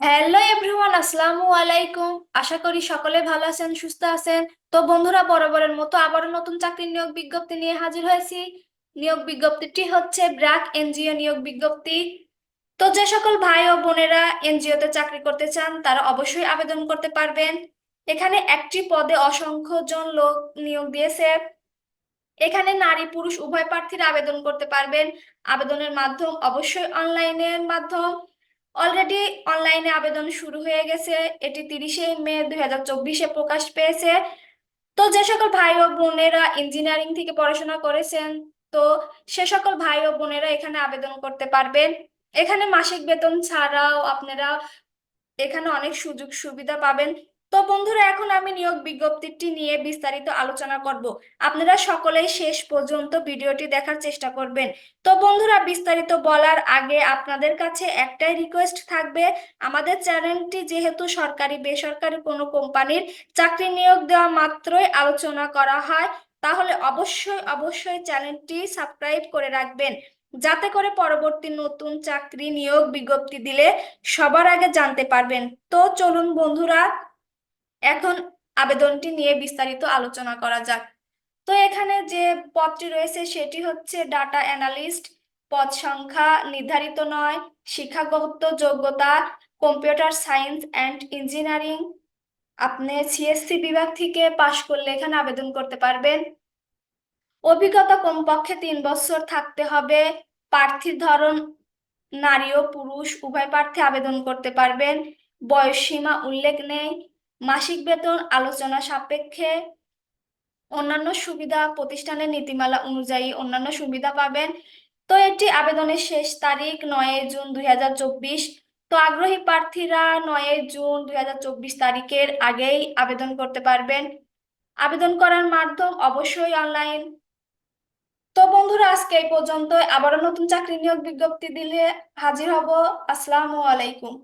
Hello everyone, আসসালামু আলাইকুম। আশা করি সকলে ভালো আছেন, সুস্থ আছেন। তো বন্ধুরা, বরাবরের মতো আবারও নতুন চাকরির নিয়োগ বিজ্ঞপ্তি নিয়ে হাজির হয়েছি। নিয়োগ বিজ্ঞপ্তিটি হচ্ছে ব্র্যাক এনজিও নিয়োগ বিজ্ঞপ্তি। তো যে সকল ভাই ও বোনেরা এনজিওতে চাকরি করতে চান তারা অবশ্যই আবেদন করতে পারবেন। এখানে একটি পদে অসংখ্য জন লোক নিয়োগ দিয়েছে। এখানে নারী পুরুষ উভয় প্রার্থীরা আবেদন করতে পারবেন। আবেদনের মাধ্যম অবশ্যই অনলাইনের মাধ্যম। অলরেডি অনলাইনে আবেদন শুরু হয়ে গেছে। এটি 30শে মে 2024-এ প্রকাশ পেয়েছে। তো যে সকল ভাই ও বোনেরা ইঞ্জিনিয়ারিং থেকে পড়াশোনা করেছেন, তো সে সকল ভাই ও বোনেরা এখানে আবেদন করতে পারবেন। এখানে মাসিক বেতন ছাড়াও আপনারা এখানে অনেক সুযোগ সুবিধা পাবেন। তো বন্ধুরা, এখন আমি নিয়োগ বিজ্ঞপ্তিটি নিয়ে বিস্তারিত আলোচনা করব। আপনারা সকলেই শেষ পর্যন্ত ভিডিওটি দেখার চেষ্টা করবেন। তো বন্ধুরা, বিস্তারিত বলার আগে আপনাদের কাছে একটাই রিকোয়েস্ট থাকবে। আমাদের চ্যানেলটি যেহেতু সরকারি বেসরকারি কোনো কোম্পানির চাকরি নিয়োগ দেওয়া মাত্রই আলোচনা করা হয়, তাহলে অবশ্যই অবশ্যই চ্যানেলটি সাবস্ক্রাইব করে রাখবেন, যাতে করে পরবর্তী নতুন চাকরি নিয়োগ বিজ্ঞপ্তি দিলে সবার আগে জানতে পারবেন। তো চলুন বন্ধুরা, এখন আবেদনটি নিয়ে বিস্তারিত আলোচনা করা যাক। তো এখানে যে পদটি রয়েছে সেটি হচ্ছে ডাটা অ্যানালিস্ট। পদ সংখ্যা নির্ধারিত নয়। শিক্ষাগত যোগ্যতা কম্পিউটার সায়েন্স অ্যান্ড ইঞ্জিনিয়ারিং। আপনি সিএসসি বিভাগ থেকে পাশ করলে এখানে আবেদন করতে পারবেন। অভিজ্ঞতা কমপক্ষে 3 বছর থাকতে হবে। প্রার্থীর ধরন নারী ও পুরুষ উভয় প্রার্থী আবেদন করতে পারবেন। বয়স সীমা উল্লেখ নেই। মাসিক বেতন আলোচনা সাপেক্ষে। অন্যান্য সুবিধা প্রতিষ্ঠানের নীতিমালা অনুযায়ী অন্যান্য সুবিধা পাবেন। তো এটি আবেদনের শেষ তারিখ 9 জুন 2024। তো আগ্রহী প্রার্থীরা 9 জুন 2024 তারিখের আগেই আবেদন করতে পারবেন। আবেদন করার মাধ্যম অবশ্যই অনলাইন। তো বন্ধুরা, আজকে এই পর্যন্ত। আবারও নতুন চাকরি নিয়োগ বিজ্ঞপ্তি দিলে হাজির হব। আসসালামু আলাইকুম।